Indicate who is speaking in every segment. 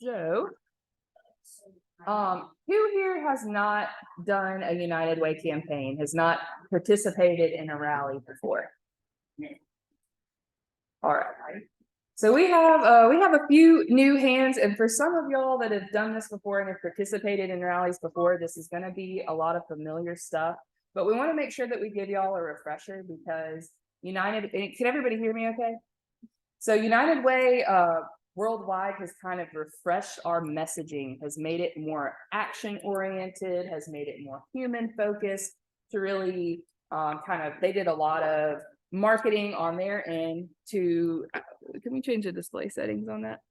Speaker 1: So, who here has not done a United Way campaign, has not participated in a rally before? All right. So we have a few new hands, and for some of y'all that have done this before and have participated in rallies before, this is going to be a lot of familiar stuff. But we want to make sure that we give y'all a refresher because United. Can everybody hear me? Okay. So United Way worldwide has kind of refreshed our messaging, has made it more action oriented, has made it more human focused to really they did a lot of marketing on their end to, can we change the display settings on that?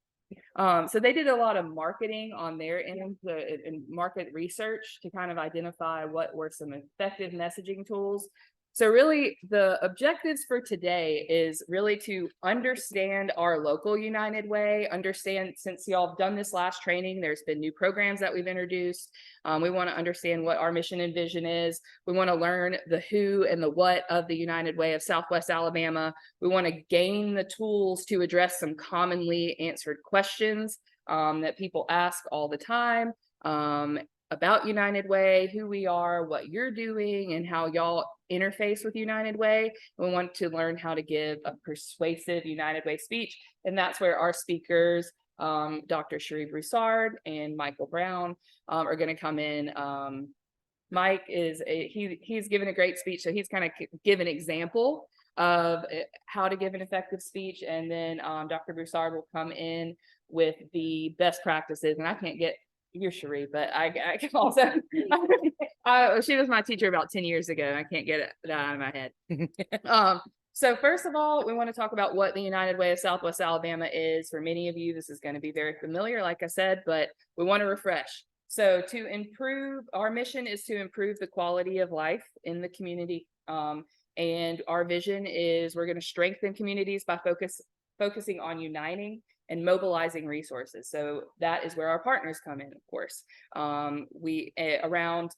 Speaker 1: So they did a lot of marketing on their end and market research to kind of identify what were some effective messaging tools. So really the objectives for today is really to understand our local United Way, understand, since y'all have done this last training, there's been new programs that we've introduced. We want to understand what our mission and vision is. We want to learn the who and the what of the United Way of Southwest Alabama. We want to gain the tools to address some commonly answered questions that people ask all the time about United Way, who we are, what you're doing, and how y'all interface with United Way. We want to learn how to give a persuasive United Way speech, and that's where our speakers, Dr. Cherie Broussard and Michael Brown, are going to come in. Mike is he's given a great speech, so he's kind of give an example of how to give an effective speech, and then Dr. Broussard will come in with the best practices. And I can't get you're Cherie, but I can also she was my teacher about 10 years ago. I can't get that out of my head. So first of all, we want to talk about what the United Way of Southwest Alabama is. For many of you, this is going to be very familiar, like I said, but we want to refresh. So to improve, our mission is to improve the quality of life in the community. And our vision is we're going to strengthen communities by focusing on uniting and mobilizing resources. So that is where our partners come in, of course. We around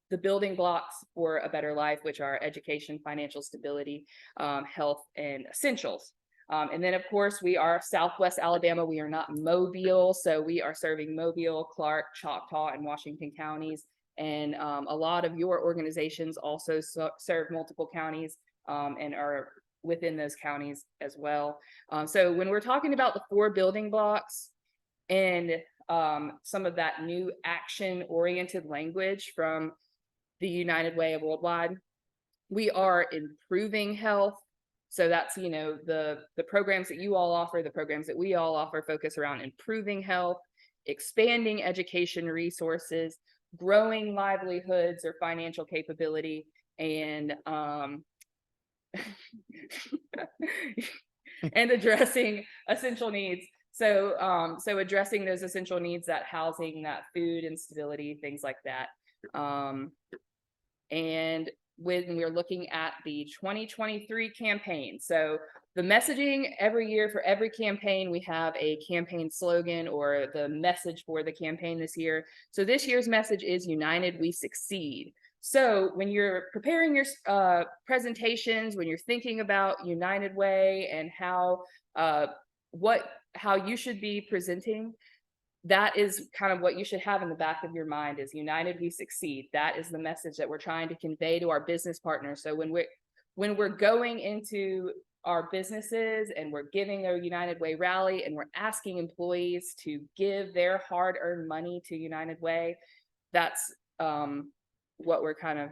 Speaker 1: the building blocks for a better life, which are education, financial stability, health, and essentials. And then, of course, we are Southwest Alabama. We are not Mobile, so we are serving Mobile, Clark, Choctaw, and Washington counties. And a lot of your organizations also serve multiple counties and are within those counties as well. So when we're talking about the 4 building blocks and some of that new action-oriented language from the United Way of Worldwide, we are improving health. So that's, you know, the programs that you all offer, the programs that we all offer focus around improving health, expanding education resources, growing livelihoods or financial capability, and and addressing essential needs. So so addressing those essential needs, that housing, that food and stability, things like that. And when we're looking at the 2023 campaign, so the messaging every year for every campaign, we have a campaign slogan or the message for the campaign this year. So this year's message is United We Succeed. So when you're preparing your presentations, when you're thinking about United Way and how you should be presenting, that is kind of what you should have in the back of your mind is United We Succeed. That is the message that we're trying to convey to our business partners. So when we're going into our businesses and we're giving a United Way rally and we're asking employees to give their hard-earned money to United Way, that's what we're kind of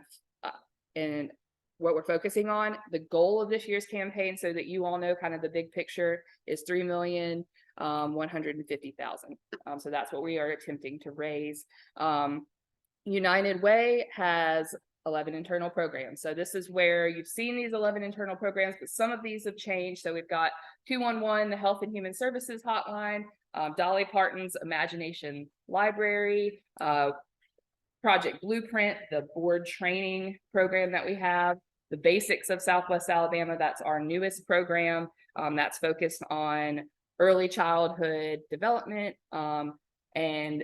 Speaker 1: and what we're focusing on. The goal of this year's campaign, so that you all know kind of the big picture, is $3,150,000. So that's what we are attempting to raise. United Way has 11 internal programs. So this is where you've seen these 11 internal programs, but some of these have changed. So we've got 211, the Health and Human Services Hotline, Dolly Parton's Imagination Library, Project Blueprint, the board training program that we have, the Basics of Southwest Alabama. That's our newest program that's focused on early childhood development and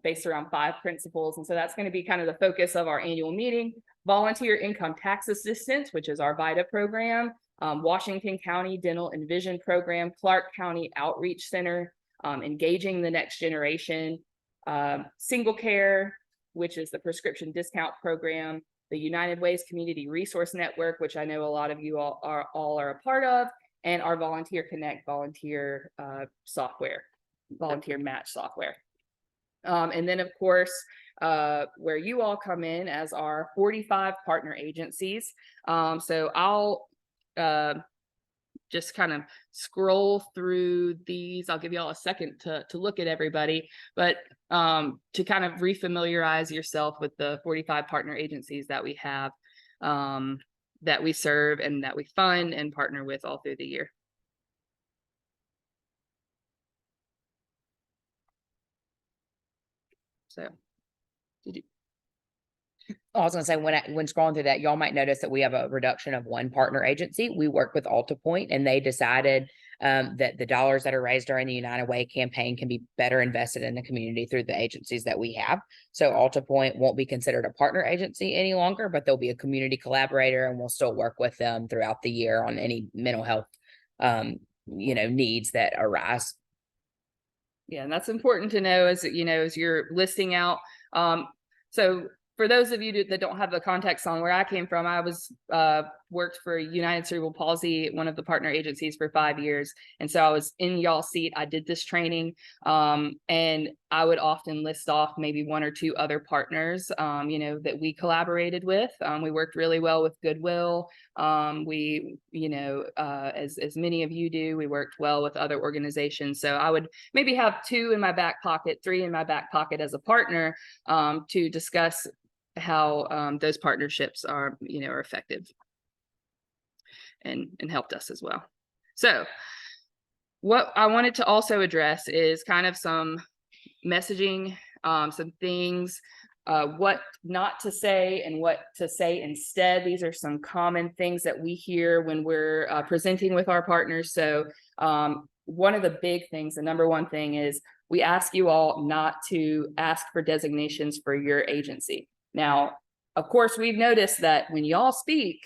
Speaker 1: based around 5 principles. And so that's going to be kind of the focus of our annual meeting. Volunteer Income Tax Assistance, which is our VITA program, Washington County Dental and Vision Program, Clark County Outreach Center, engaging the next generation, Single Care, which is the prescription discount program, the United Ways Community Resource Network, which I know a lot of you all are a part of, and our Volunteer Connect volunteer software, volunteer match software. And then, of course, where you all come in as our 45 partner agencies. So I'll just kind of scroll through these. I'll give you all a second to look at everybody, but to kind of refamiliarize yourself with the 45 partner agencies that we have, that we serve and that we fund and partner with all through the year. So, did you?
Speaker 2: I was going to say, when scrolling through that, y'all might notice that we have a reduction of one partner agency. We work with AltaPoint, and they decided that the dollars that are raised during the United Way campaign can be better invested in the community through the agencies that we have. So AltaPoint won't be considered a partner agency any longer, but they'll be a community collaborator, and we'll still work with them throughout the year on any mental health, needs that arise.
Speaker 1: Yeah, and that's important to know as you're listing out. So for those of you that don't have the context on where I came from, I was worked for United Cerebral Palsy, one of the partner agencies, for 5 years. And so I was in y'all's seat. I did this training, and I would often list off maybe one or two other partners, that we collaborated with. We worked really well with Goodwill. As many of you do, we worked well with other organizations. So I would maybe have 2 in my back pocket, 3 in my back pocket as a partner, to discuss how those partnerships are effective and helped us as well. So what I wanted to also address is kind of some messaging, some things, what not to say and what to say instead. These are some common things that we hear when we're presenting with our partners. So one of the big things, the number one thing, is we ask you all not to ask for designations for your agency. Now, of course, we've noticed that when y'all speak,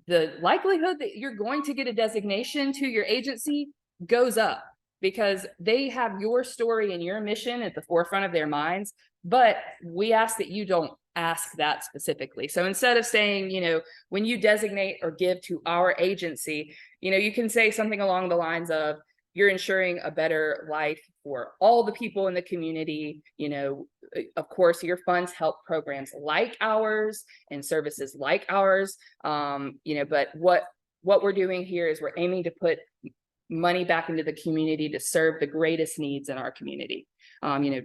Speaker 1: the likelihood that you're going to get a designation to your agency goes up because they have your story and your mission at the forefront of their minds. But we ask that you don't ask that specifically. So instead of saying, when you designate or give to our agency, you can say something along the lines of, you're ensuring a better life for all the people in the community. Of course, your funds help programs like ours and services like ours. But what we're doing here is we're aiming to put money back into the community to serve the greatest needs in our community.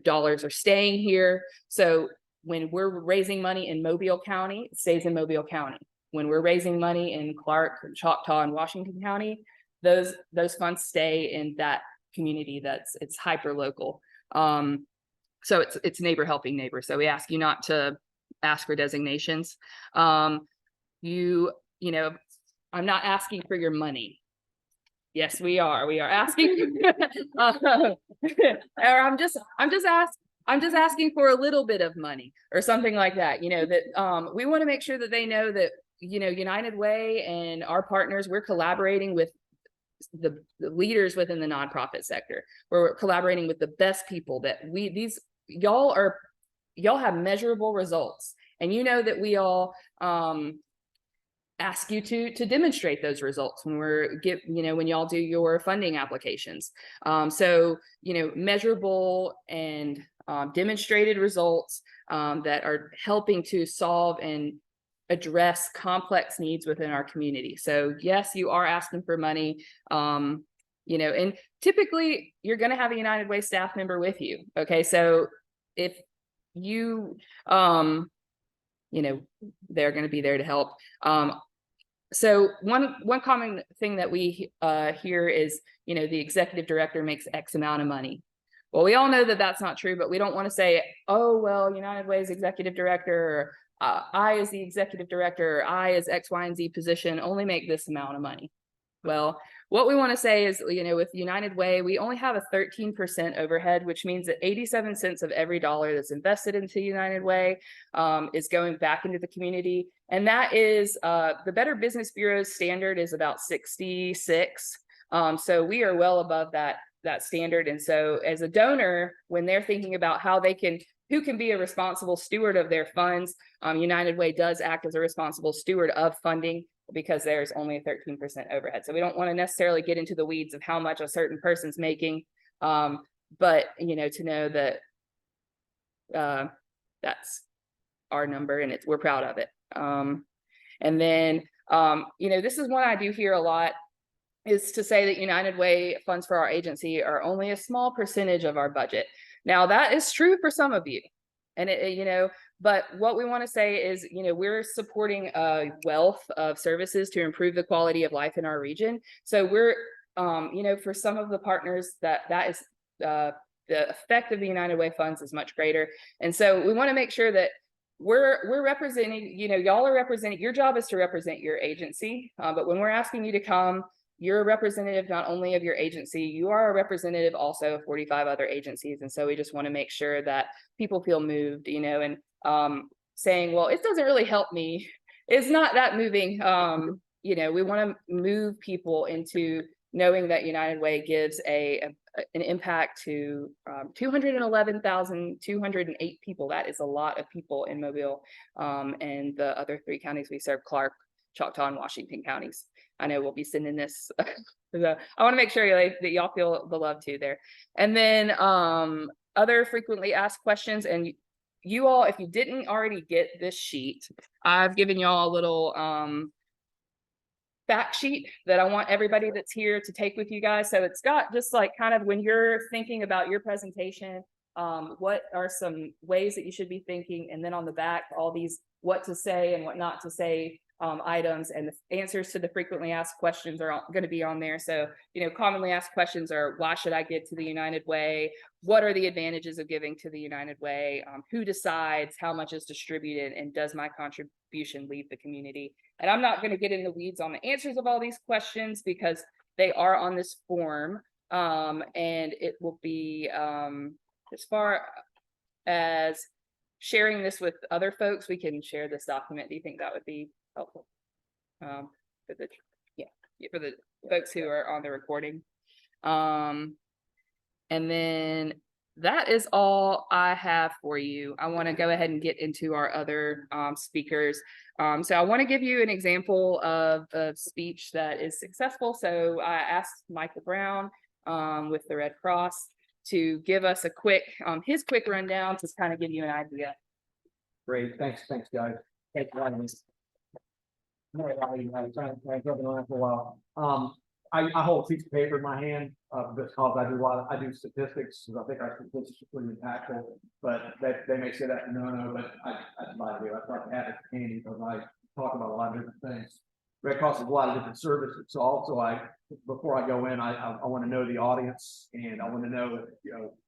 Speaker 1: Dollars are staying here. So when we're raising money in Mobile County, it stays in Mobile County. When we're raising money in Clark, Choctaw, and Washington County, those funds stay in that community. It's hyper local. So it's neighbor helping neighbor. So we ask you not to ask for designations. I'm not asking for your money. Yes, we are. We are asking. Or I'm just asking for a little bit of money or something like that. That we want to make sure that they know that United Way and our partners, we're collaborating with the leaders within the nonprofit sector. We're collaborating with the best people that y'all have measurable results, and that we all ask you to demonstrate those results when when y'all do your funding applications. So measurable and demonstrated results that are helping to solve and address complex needs within our community. So yes, you are asking for money, and typically you're going to have a United Way staff member with you. Okay. So if you, they're going to be there to help. So one common thing that we hear is, the executive director makes X amount of money. Well, we all know that that's not true, but we don't want to say, oh, well, United Way's executive director, or I as the executive director, or I as X, Y, and Z position only make this amount of money. Well, what we want to say is, with United Way, we only have a 13% overhead, which means that 87 cents of every dollar that's invested into United Way is going back into the community. And that is the Better Business Bureau's standard is about 66. So we are well above that. that standard. And so as a donor, when they're thinking about how they can, who can be a responsible steward of their funds, United Way does act as a responsible steward of funding because there's only a 13% overhead. So we don't want to necessarily get into the weeds of how much a certain person's making. But to know that that's our number and we're proud of it. And then, this is one I do hear a lot, is to say that United Way funds for our agency are only a small percentage of our budget. Now that is true for some of you. And but what we want to say is, we're supporting a wealth of services to improve the quality of life in our region. So we're, for some of the partners that is, the effect of the United Way funds is much greater. And so we want to make sure that we're representing, y'all are representing, your job is to represent your agency. But when we're asking you to come, you're a representative not only of your agency, you are a representative also of 45 other agencies. And so we just want to make sure that people feel moved, and saying, well, it doesn't really help me. It's not that moving. We want to move people into knowing that United Way gives an impact to 211,208 people. That is a lot of people in Mobile, and the other 3 counties we serve, Clark, Choctaw, and Washington counties. I know we'll be sending this. I want to make sure that y'all feel the love too there. And then other frequently asked questions. And you all, if you didn't already get this sheet, I've given y'all a little fact sheet that I want everybody that's here to take with you guys. So it's got just like kind of when you're thinking about your presentation, what are some ways that you should be thinking, and then on the back, all these what to say and what not to say items, and the answers to the frequently asked questions are going to be on there. So, commonly asked questions are, why should I give to the United Way? What are the advantages of giving to the United Way? Who decides how much is distributed? And does my contribution leave the community? And I'm not going to get in the weeds on the answers of all these questions because they are on this form. And it will be, as far as sharing this with other folks, we can share this document. Do you think that would be helpful for the folks who are on the recording? And then that is all I have for you. I want to go ahead and get into our other speakers. So I want to give you an example of a speech that is successful. So I asked Michael Brown with the Red Cross to give us a quick his quick rundown to kind of give you an idea.
Speaker 3: Great, thanks guys. Thanks for having me. I'm trying to for a while. I hold a piece of paper in my hand because I do statistics, because I think our statistics are pretty impactful. But they may say that no, but I like to do. I try to have it handy because I talk about a lot of different things. Red Cross has a lot of different services, so also before I go in, I want to know the audience, and I want to know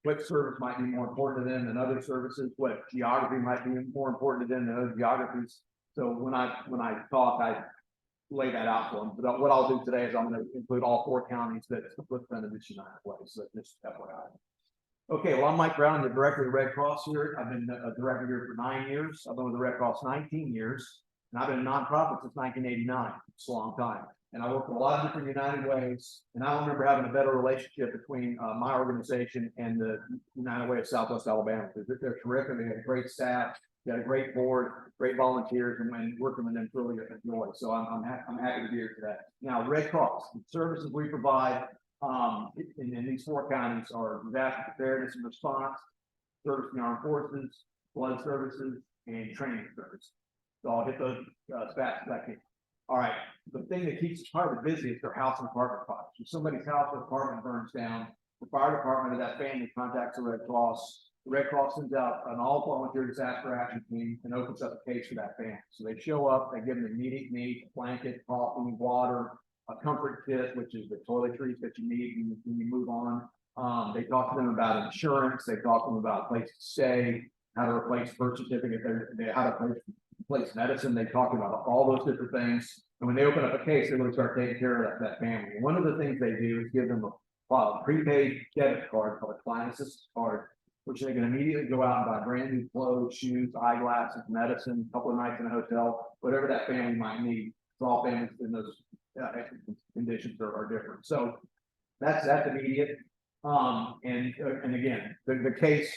Speaker 3: what service might be more important to them than other services, what geography might be more important to them than other geographies. So when I talk, I lay that out for them. But what I'll do today is I'm going to include all 4 counties that's the footprint of this United Way. So just FYI. Okay, well, I'm Mike Brown, I'm the director of the Red Cross here. I've been a director here for 9 years. I've been with the Red Cross 19 years. And I've been a nonprofit since 1989. It's a long time. And I work with a lot of different United Ways. And I don't remember having a better relationship between my organization and the United Way of Southwest Alabama. They're terrific. They have a great staff. They got a great board, great volunteers, and working with them is really a joy. So I'm happy to be here today. Now, Red Cross, the services we provide in these 4 counties are disaster preparedness and response, service in the armed forces, blood services, and training services. So I'll hit those as fast as I can. All right. The thing that keeps the department busy is their house and apartment fires. If somebody's house or apartment burns down, the fire department of that family contacts the Red Cross. The Red Cross sends out an all-volunteer disaster action team and opens up a case for that family. So they show up, they give them immediate need, a blanket, coffee, water, a comfort kit, which is the toiletries that you need when you move on. They talk to them about insurance. They talk to them about a place to stay, how to replace birth certificate, how to replace medicine. They talk about all those different things. And when they open up a case, they really start taking care of that family. And one of the things they do is give them a prepaid debit card called a client assistance card, which they can immediately go out and buy brand new clothes, shoes, eyeglasses, medicine, a couple of nights in a hotel, whatever that family might need. So all families in those conditions are different. So that's immediate. And again, the case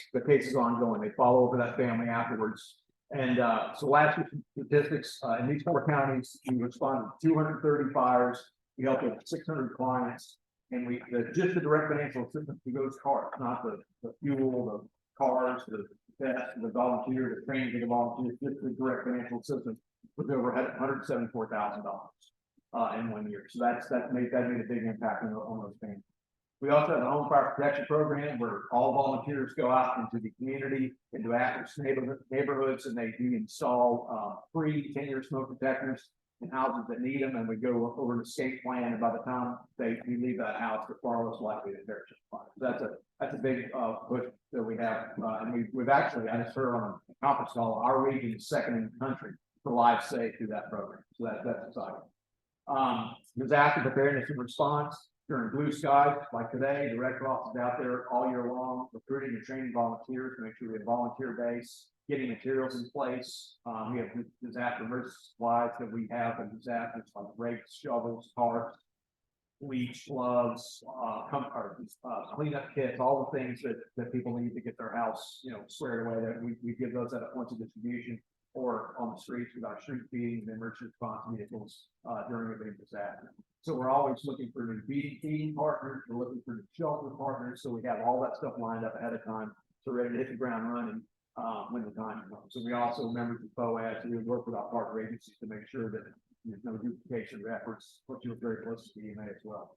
Speaker 3: is ongoing. They follow up with that family afterwards. And, so last year's statistics, in these 4 counties, we responded to 230 fires. We helped with 600 clients. And just the direct financial assistance to those cars, not the fuel, the cars, the volunteer, the training for the volunteers, just the direct financial assistance was over $174,000 in 1 year. So that made a big impact on those families. We also have a home fire protection program where all volunteers go out into the community, into at-risk neighborhoods, and they do install free 10-year smoke detectors in houses that need them. And we go over an escape plan, and by the time we leave that house, they're far less likely to perish in fire. So that's a big push that we have. And we've actually, I just heard on a conference call, our region is second in the country for life saved through that program. So that's exciting. Disaster preparedness and response. During blue skies like today, the Red Cross is out there all year long, recruiting and training volunteers to make sure we have volunteer base, getting materials in place. We have disaster emergency supplies that we have in disasters like rakes, shovels, tarps, bleach, gloves, cleanup kits, all the things that people need to get their house, squared away. That we give those at a point of distribution or on the streets with our street feeding and emergency response vehicles during a big disaster. So we're always looking for new feeding partners, we're looking for new shelter partners, so we have all that stuff lined up ahead of time, so we're ready to hit the ground running when the time comes. So we also members of FOAS, we work with our partner agencies to make sure that there's no duplication of efforts, which is very close to EMA as well.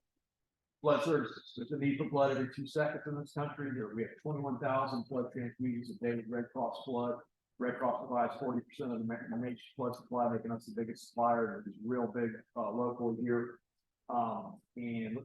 Speaker 3: Blood services, there's a need for blood every 2 seconds in this country. We have 21,000 blood transfusions a day with Red Cross blood. Red Cross provides 40% of the nation's blood supply, making us the biggest supplier, and it's real big local here. And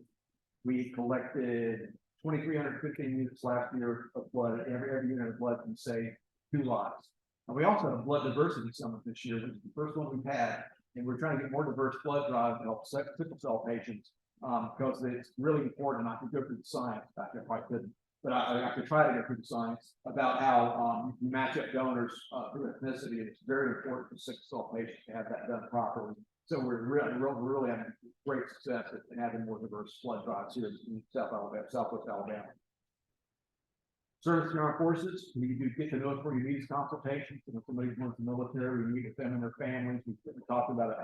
Speaker 3: we collected 2,315 units last year of blood. Every unit of blood can save 2 lives. And we also have a blood diversity summit this year, which is the first one we've had, and we're trying to get more diverse blood drives to help sickle cell patients because it's really important. I could go through the science back there, I couldn't. But I could try to get through the science about how you match up donors through ethnicity. It's very important for sickle cell patients to have that done properly. So we're really having great success in having more diverse blood drives here in Southwest Alabama. Service in our forces, we do get to know it before you need consultations. And if somebody's going to the military, we meet with them and their families. We talk about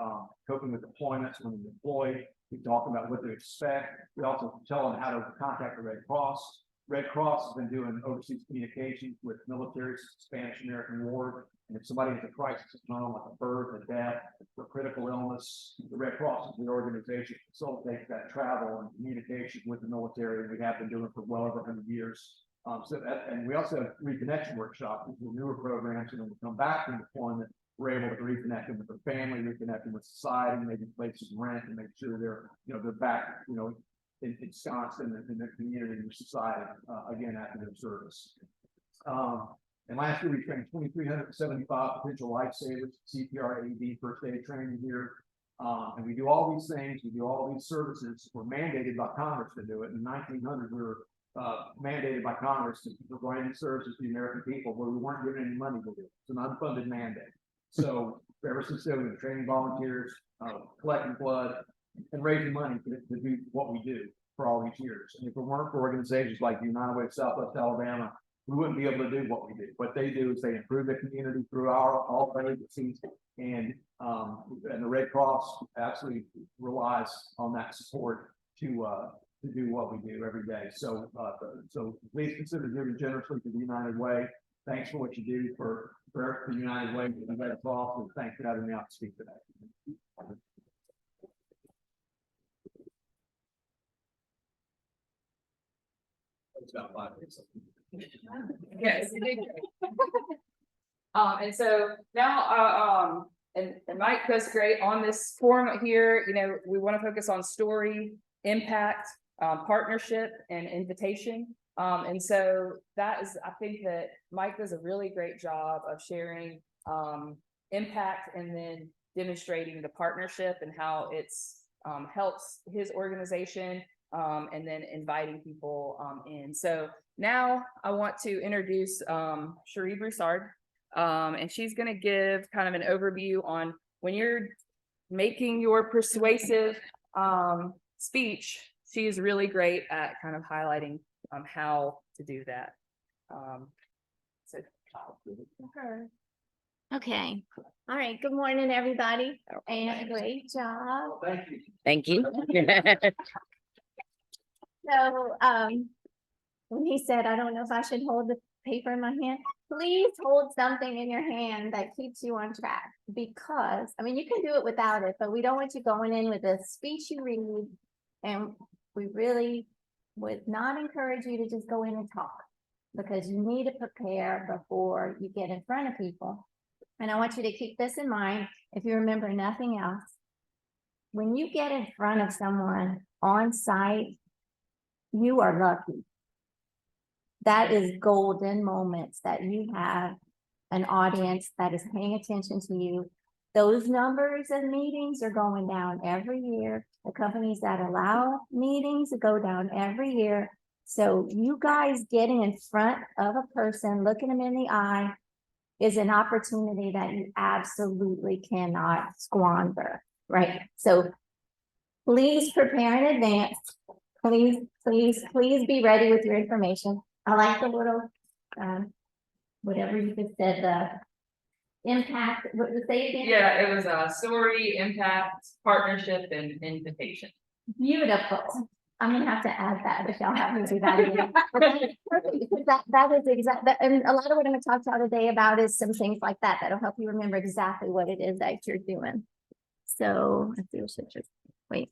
Speaker 3: coping with deployments when they're deployed. We talk about what to expect. We also tell them how to contact the Red Cross. Red Cross has been doing overseas communications with military, Spanish American War. And if somebody has a crisis at home, like a birth, a death, or critical illness, the Red Cross is the organization that facilitates that travel and communication with the military. And we have been doing it for well over 100 years. And we also have reconnection workshops, which are newer programs. And when we come back from deployment, we're able to reconnect them with their family, reconnect them with society, maybe places rent, and make sure they're back, ensconced in the community and society again after their service. And last year we trained 2,375 potential lifesavers, CPR, AED, first aid training here. And we do all these things, we do all these services. We're mandated by Congress to do it. In 1900, we were mandated by Congress to provide services to the American people, but we weren't given any money to do it. It's an unfunded mandate. So ever since then, we've been training volunteers, collecting blood, and raising money to do what we do for all these years. And if it weren't for organizations like the UWSWA Southwest Alabama, we wouldn't be able to do what we do. What they do is they improve the community through all our agencies, and the Red Cross absolutely relies on that support to do what we do every day. So please consider giving generously to the United Way. Thanks for what you do for the United Way, for the Red Cross, and thanks for having me out to speak today. It's about 5 minutes.
Speaker 1: Yes. And so now, and Mike does great on this forum here. We want to focus on story, impact, partnership, and invitation. And so I think that Mike does a really great job of sharing impact and then demonstrating the partnership and how it's helps his organization, and then inviting people in. So now I want to introduce Cherie Broussard, and she's going to give kind of an overview on when you're making your persuasive speech. She is really great at kind of highlighting the how to do that. So. Okay.
Speaker 4: Okay, all right, good morning, everybody, and great job.
Speaker 3: Thank you.
Speaker 2: Thank you.
Speaker 4: So, when he said, I don't know if I should hold the paper in my hand, please hold something in your hand that keeps you on track. Because, I mean, you can do it without it, but we don't want you going in with a speech you read. And we really would not encourage you to just go in and talk, because you need to prepare before you get in front of people. And I want you to keep this in mind, if you remember nothing else. When you get in front of someone on site, you are lucky. That is golden moments that you have an audience that is paying attention to you. Those numbers of meetings are going down every year. The companies that allow meetings go down every year. So you guys getting in front of a person, looking them in the eye, is an opportunity that you absolutely cannot squander, right? So please prepare in advance. Please, please, please be ready with your information. I like the little, whatever you just said, the impact, what was it again?
Speaker 1: Yeah, it was a story, impact, partnership, and invitation.
Speaker 4: Beautiful. I'm gonna have to add that if y'all have me do that again. But that is perfect, because that is exact, and a lot of what I'm gonna talk to y'all today about is some things like that, that'll help you remember exactly what it is that you're doing. So, let's see, we should just, wait.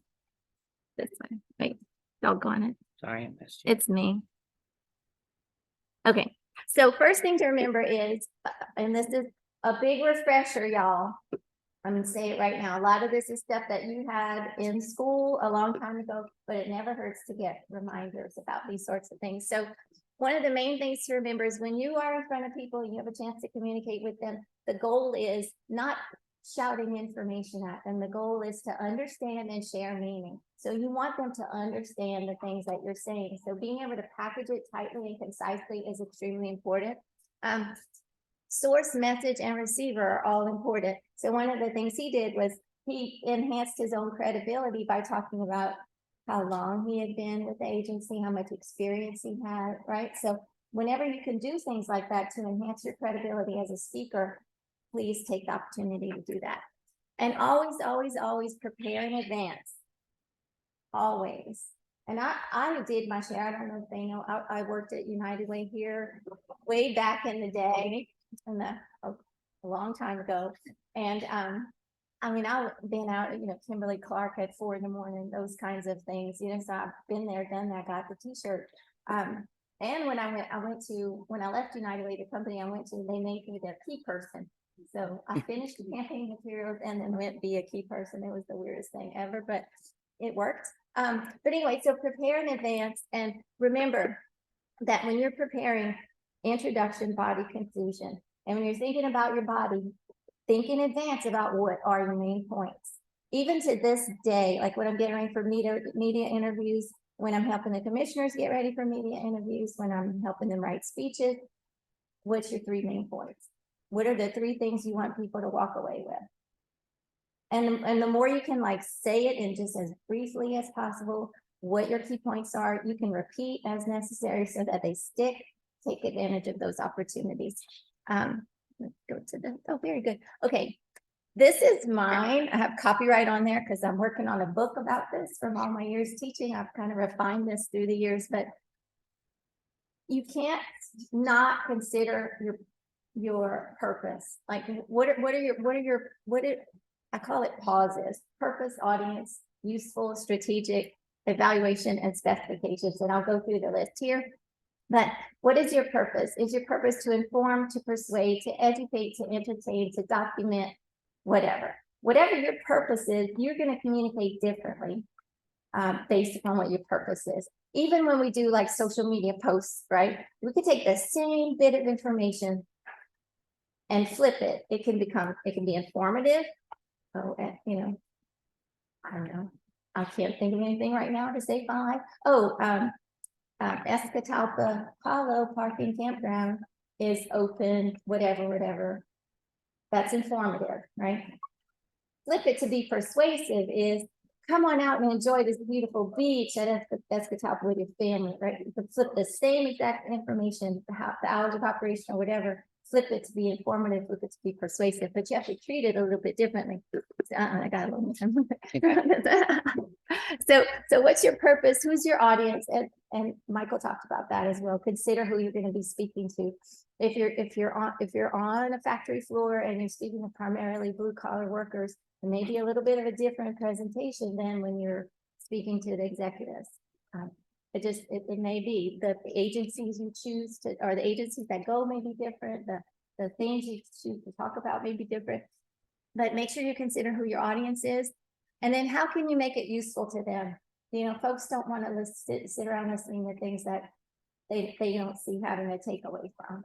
Speaker 4: This way, wait, doggone it,
Speaker 2: Sorry, I missed you.
Speaker 4: it's me. Okay, so first thing to remember is, and this is a big refresher, y'all. I'm gonna say it right now. A lot of this is stuff that you had in school a long time ago, but it never hurts to get reminders about these sorts of things. So one of the main things to remember is when you are in front of people, you have a chance to communicate with them. The goal is not shouting information at them. The goal is to understand and share meaning. So you want them to understand the things that you're saying. So being able to package it tightly and concisely is extremely important. Source, message, and receiver are all important. So one of the things he did was he enhanced his own credibility by talking about how long he had been with the agency, how much experience he had, right? So whenever you can do things like that to enhance your credibility as a speaker, please take the opportunity to do that. And always, always, always prepare in advance. Always. And I did my share. I don't know if they know, I worked at United Way here way back in the day, a long time ago. And I mean, I've been out, Kimberly Clark at 4 a.m, those kinds of things, so I've been there, done that, got the t-shirt. And when I left United Way, the company I went to, they made me their key person. So I finished the campaign materials and then went be a key person. It was the weirdest thing ever, but it worked. But anyway, so prepare in advance and remember that when you're preparing introduction, body, conclusion, and when you're thinking about your body, think in advance about what are your main points. Even to this day, like when I'm getting ready for media interviews, when I'm helping the commissioners get ready for media interviews, when I'm helping them write speeches, what's your 3 main points? What are the 3 things you want people to walk away with? And the more you can say it in just as briefly as possible, what your key points are, you can repeat as necessary so that they stick. Take advantage of those opportunities. Let's go to oh, very good. Okay, this is mine. I have copyright on there because I'm working on a book about this from all my years teaching. I've kind of refined this through the years, but you can't not consider your purpose. Like what I call it pauses: purpose, audience, useful, strategic, evaluation, and specifications. And I'll go through the list here. But what is your purpose? Is your purpose to inform, to persuade, to educate, to entertain, to document, whatever? Whatever your purpose is, you're going to communicate differently based upon what your purpose is. Even when we do social media posts, right? We could take the same bit of information and flip it. It can be informative. Oh, I don't know. I can't think of anything right now to say 5. Escatawpa Hollow Parking Campground is open, whatever. That's informative, right? Flip it to be persuasive is come on out and enjoy this beautiful beach at Escatawpa with your family, right? You could flip the same exact information, the hours of operation or whatever, flip it to be informative, flip it to be persuasive, but you have to treat it a little bit differently. I got a little. So what's your purpose? Who's your audience? And Michael talked about that as well. Consider who you're going to be speaking to. If you're on a factory floor and you're speaking to primarily blue collar workers, it may be a little bit of a different presentation than when you're speaking to the executives. It may be the agencies you choose to, or the agencies that go may be different. The things you choose to talk about may be different, but make sure you consider who your audience is. And then how can you make it useful to them? You know, folks don't want to sit around listening to things that they don't see having a takeaway from.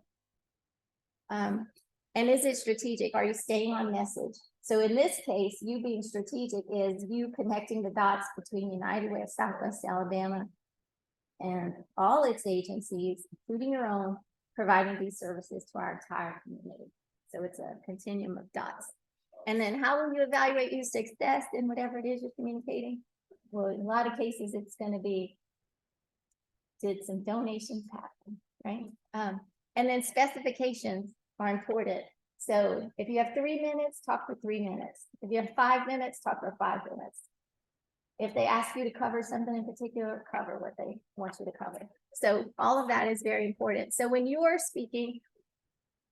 Speaker 4: And is it strategic? Are you staying on message? So in this case, you being strategic is you connecting the dots between United Way of Southwest Alabama and all its agencies, including your own, providing these services to our entire community. So it's a continuum of dots. And then how will you evaluate your success in whatever it is you're communicating? Well, in a lot of cases, it's going to be, did some donations happen, right? And then specifications are important. So if you have 3 minutes, talk for 3 minutes. If you have 5 minutes, talk for 5 minutes. If they ask you to cover something in particular, cover what they want you to cover. So all of that is very important. So when you are speaking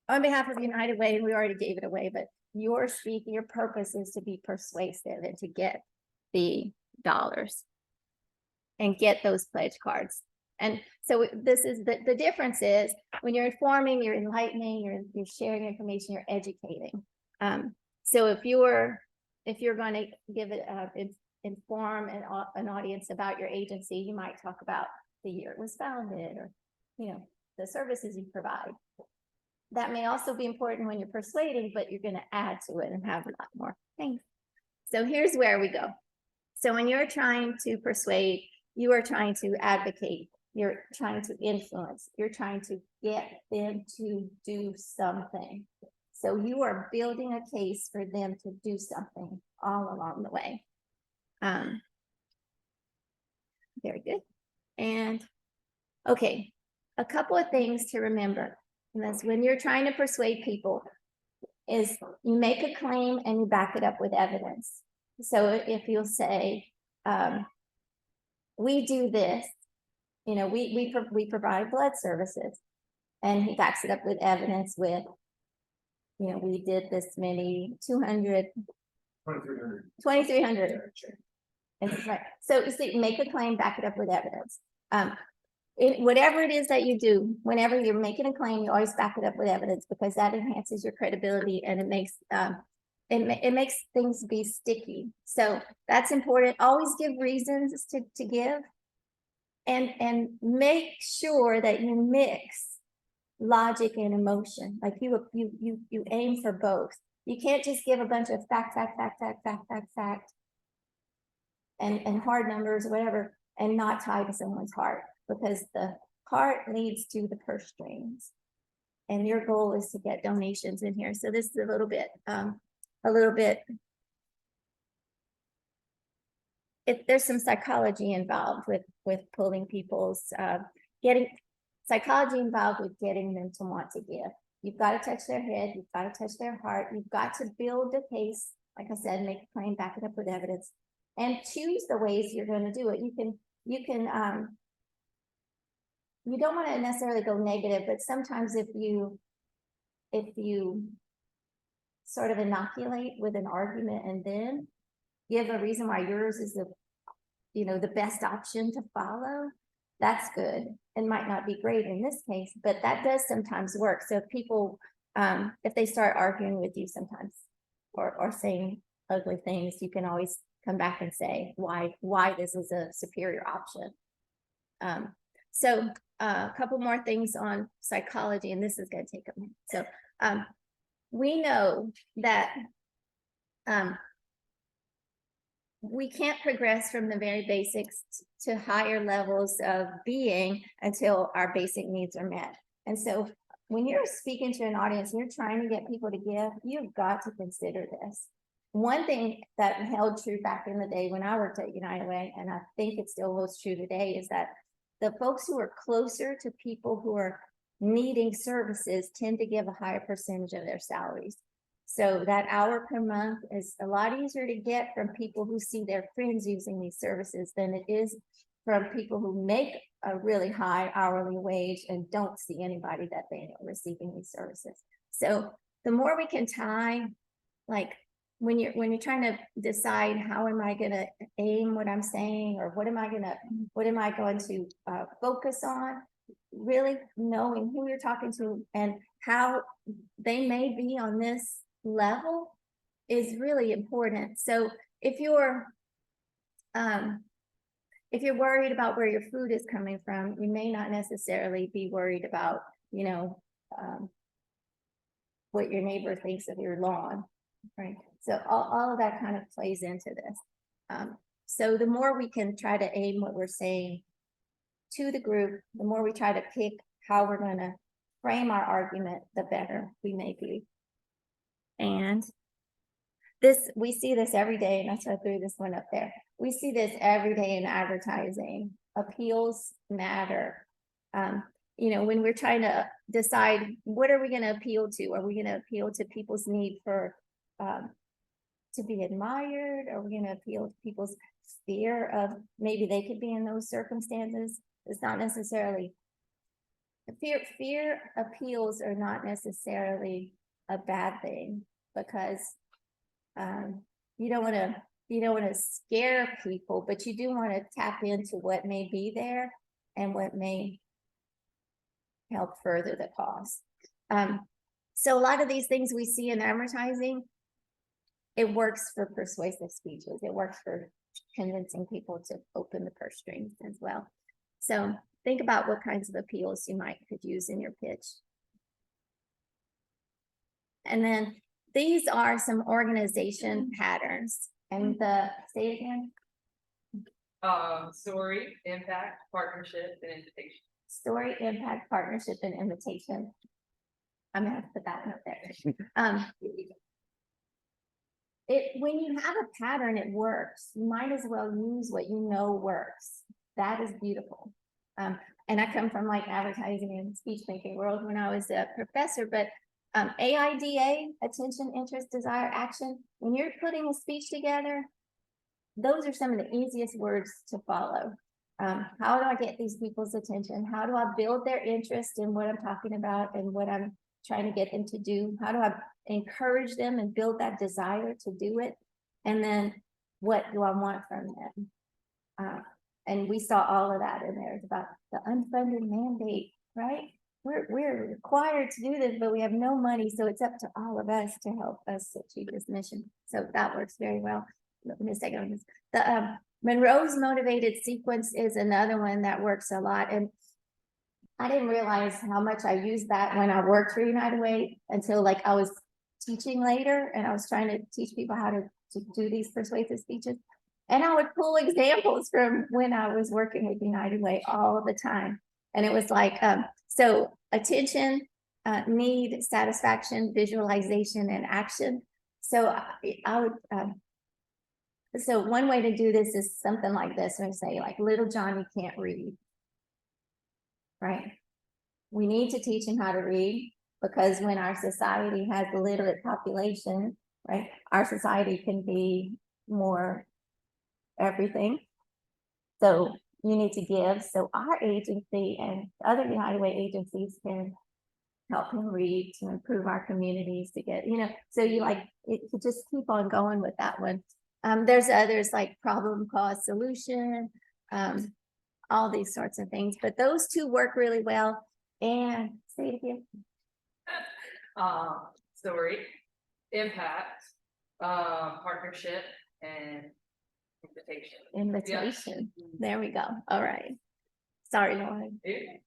Speaker 4: on behalf of United Way, and we already gave it away, but you're speaking, your purpose is to be persuasive and to get the dollars and get those pledge cards. And so this is the difference is when you're informing, you're enlightening, you're sharing information, you're educating. So if you're going to give it inform an audience about your agency, you might talk about the year it was founded, or the services you provide. That may also be important when you're persuading, but you're going to add to it and have a lot more things. So here's where we go. So when you're trying to persuade, you are trying to advocate, you're trying to influence, you're trying to get them to do something. So you are building a case for them to do something all along the way. Very good. And okay, a couple of things to remember. And that's when you're trying to persuade people is you make a claim and you back it up with evidence. So if you'll say, we do this, we provide blood services, and he backs it up with evidence with, we did this many 2,300. Right. So you see, make a claim, back it up with evidence. Whatever it is that you do, whenever you're making a claim, you always back it up with evidence, because that enhances your credibility and it makes things be sticky. So that's important. Always give reasons to give, and make sure that you mix logic and emotion. Like you aim for both. You can't just give a bunch of fact, and hard numbers, whatever, and not tie to someone's heart, because the heart leads to the purse strings, and your goal is to get donations in here. So this is a little bit, there's some psychology involved with pulling people's, psychology involved with getting them to want to give. You've got to touch their head, you've got to touch their heart, you've got to build a case, like I said, make a claim, back it up with evidence, and choose the ways you're going to do it. You don't want to necessarily go negative, but sometimes if you sort of inoculate with an argument and then give a reason why yours is the best option to follow, that's good. It might not be great in this case, but that does sometimes work. So if people, if they start arguing with you sometimes, or saying ugly things, you can always come back and say why this is a superior option. So a couple more things on psychology, and this is going to take a minute. So we know that we can't progress from the very basics to higher levels of being until our basic needs are met. And so when you're speaking to an audience and you're trying to get people to give, you've got to consider this. one thing that held true back in the day when I worked at United Way, and I think it still holds true today, is that the folks who are closer to people who are needing services tend to give a higher percentage of their salaries. So that hour per month is a lot easier to get from people who see their friends using these services than it is from people who make a really high hourly wage and don't see anybody that they know receiving these services. So the more we can tie, like when you're trying to decide how am I going to aim what I'm saying, or what am I going to focus on, really knowing who you're talking to and how they may be on this level is really important. So if you're worried about where your food is coming from, you may not necessarily be worried about, what your neighbor thinks of your lawn, right? So all of that kind of plays into this. So the more we can try to aim what we're saying to the group, the more we try to pick how we're going to frame our argument, the better we may be. And we see this every day, and that's why I threw this one up there. We see this every day in advertising. Appeals matter. When we're trying to decide what are we going to appeal to? Are we going to appeal to people's need for to be admired? Are we going to appeal to people's fear of maybe they could be in those circumstances? It's not necessarily fear appeals are not necessarily a bad thing, because you don't want to scare people, but you do want to tap into what may be there and what may help further the cause. So a lot of these things we see in advertising, it works for persuasive speeches. It works for convincing people to open the purse strings as well. So think about what kinds of appeals you could use in your pitch. And then these are some organization patterns. And say it again.
Speaker 1: Story, impact, partnership, and invitation.
Speaker 4: Story, impact, partnership, and invitation. I'm gonna have to put that one up there. When you have a pattern, it works. You might as well use what you know works. That is beautiful. And I come from like advertising and speech making world when I was a professor, but AIDA, attention, interest, desire, action, when you're putting a speech together, those are some of the easiest words to follow. How do I get these people's attention? How do I build their interest in what I'm talking about and what I'm trying to get them to do? How do I encourage them and build that desire to do it? And then what do I want from them? And we saw all of that in there. It's about the unfunded mandate, right? We're required to do this, but we have no money. So it's up to all of us to help us achieve this mission. So that works very well. Let me second on this. The Monroe's motivated sequence is another one that works a lot. And I didn't realize how much I used that when I worked for United Way until like I was teaching later, and I was trying to teach people how to do these persuasive speeches. And I would pull examples from when I was working with United Way all the time. And it was like, so attention, need, satisfaction, visualization, and action. So I would, so one way to do this is something like this. And say like, little Johnny can't read, right? We need to teach him how to read, because when our society has a literate population, right, our society can be more everything. So you need to give. So our agency and other United Way agencies can help him read to improve our communities to get, so you like, it could just keep on going with that one. There's others like problem, cause, solution, all these sorts of things, but those two work really well. And say it again.
Speaker 1: Story, impact, partnership, and invitation.
Speaker 4: There we go. All right. Sorry, Lauren.
Speaker 1: Yeah.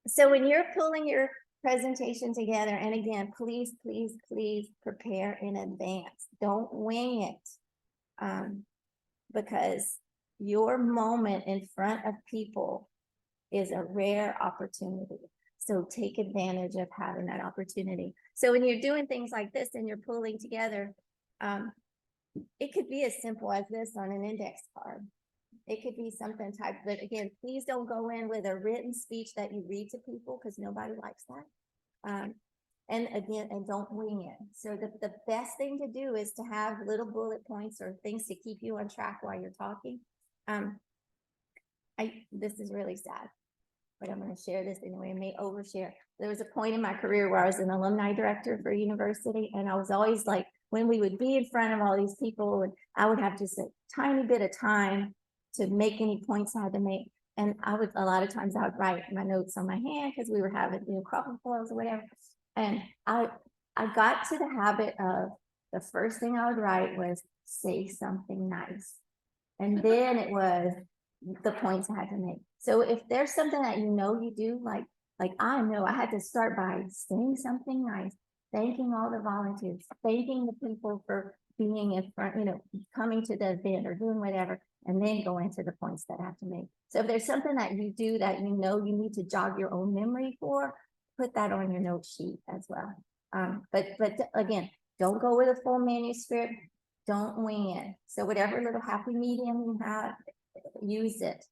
Speaker 4: So when you're pulling your presentation together, and again, please prepare in advance. Don't wing it. Because your moment in front of people is a rare opportunity. So take advantage of having that opportunity. So when you're doing things like this and you're pulling together, it could be as simple as this on an index card. It could be something type, but again, please don't go in with a written speech that you read to people because nobody likes that. And again, and don't wing it. So the best thing to do is to have little bullet points or things to keep you on track while you're talking. This is really sad, but I'm going to share this anyway. I may overshare. There was a point in my career where I was an alumni director for a university, and I was always like, when we would be in front of all these people, and I would have just a tiny bit of time to make any points I had to make. And a lot of times I would write my notes on my hand because we were having, coffee flows or whatever. And I got to the habit of the first thing I would write was say something nice. And then it was the points I had to make. So if there's something that you do, like I know I had to start by saying something nice, thanking all the volunteers, thanking the people for being in front, coming to the event or doing whatever, and then go into the points that I have to make. So if there's something that you do that you need to jog your own memory for, put that on your note sheet as well. But again, don't go with a full manuscript. Don't wing it. So whatever little happy medium you have, use it.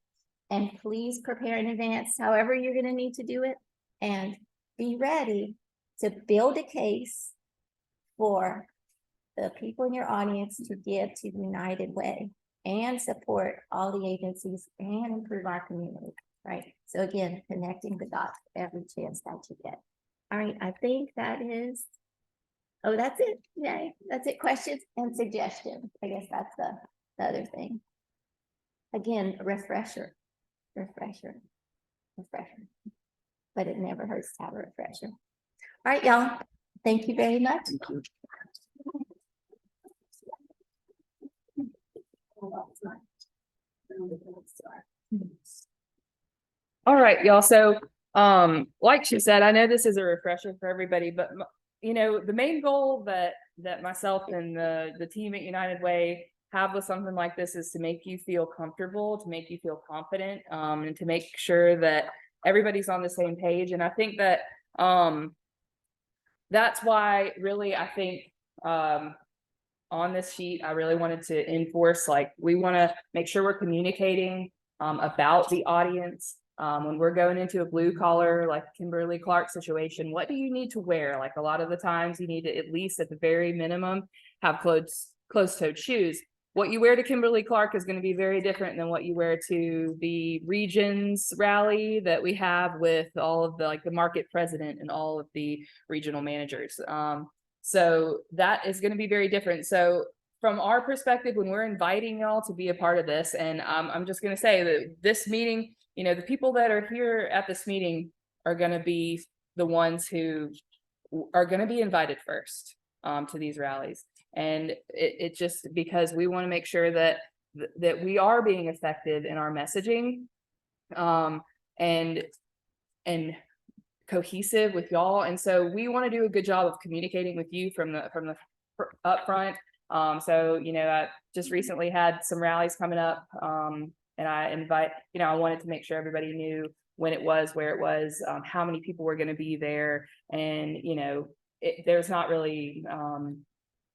Speaker 4: And please prepare in advance, however you're going to need to do it, and be ready to build a case for the people in your audience to give to United Way and support all the agencies and improve our community. Right. So again, connecting the dots every chance that you get. All right. I think that is, that's it. Yay. That's it. Questions and suggestions. I guess that's the other thing. Again, refresher. But it never hurts to have a refresher. All right, y'all. Thank you very much.
Speaker 2: Thank you.
Speaker 1: All right, y'all. So, like she said, I know this is a refresher for everybody, but the main goal that myself and the team at United Way have with something like this is to make you feel comfortable, to make you feel confident, and to make sure that everybody's on the same page. And I think that that's why really I think on this sheet, I really wanted to enforce, we want to make sure we're communicating about the audience. When we're going into a blue collar, like Kimberly Clark situation, what do you need to wear? Like a lot of the times you need to, at least at the very minimum, have closed-toed shoes. What you wear to Kimberly Clark is going to be very different than what you wear to the regions rally that we have with all of the market president and all of the regional managers. So that is going to be very different. So from our perspective, when we're inviting y'all to be a part of this, and I'm just going to say that this meeting, the people that are here at this meeting are going to be the ones who are going to be invited first to these rallies. And it just because we want to make sure that we are being effective in our messaging and cohesive with y'all. And so we want to do a good job of communicating with you from the upfront. So, I just recently had some rallies coming up, and I wanted to make sure everybody knew when it was, where it was, how many people were going to be there. And, there's not really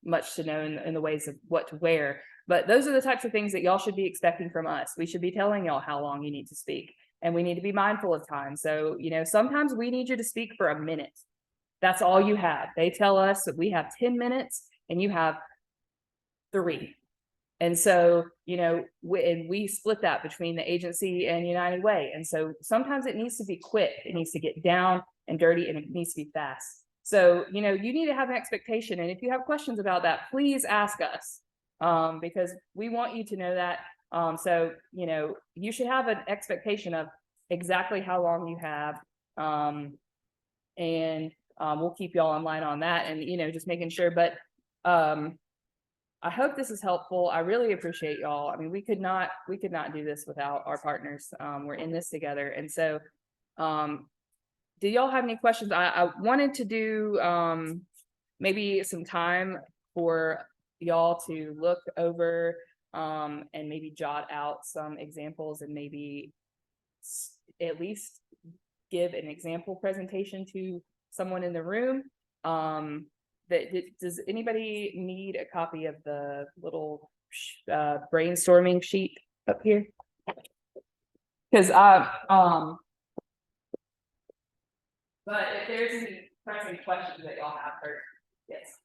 Speaker 1: much to know in the ways of what to wear, but those are the types of things that y'all should be expecting from us. We should be telling y'all how long you need to speak, and we need to be mindful of time. So, sometimes we need you to speak for a minute. That's all you have. They tell us that we have 10 minutes and you have 3. And so, and we split that between the agency and United Way. And so sometimes it needs to be quick. It needs to get down and dirty, and it needs to be fast. So, you need to have an expectation. And if you have questions about that, please ask us, because we want you to know that. So, you should have an expectation of exactly how long you have. And we'll keep y'all in line on that, and, just making sure. But I hope this is helpful. I really appreciate y'all. I mean, we could not do this without our partners. We're in this together. And so, do y'all have any questions? I wanted to do maybe some time for y'all to look over and maybe jot out some examples, and maybe at least give an example presentation to someone in the room. does anybody need a copy of the little brainstorming sheet up here? Cause but if there's any pressing questions that y'all have first, yes.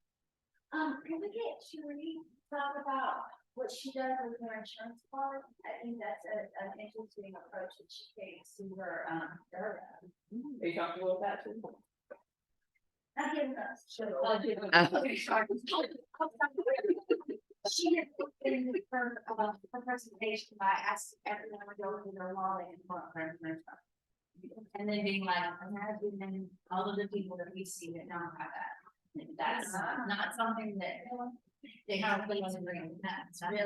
Speaker 5: Can we get Sheree to talk about what she does with her insurance card? I think that's an interesting approach that she takes to her,
Speaker 1: Are you comfortable with that too?
Speaker 5: not giving us. She had in her presentation by asking everyone to go to their wallet and put their information. And then being like, imagine all of the people that we see that don't have that. That's not something that they have. That's really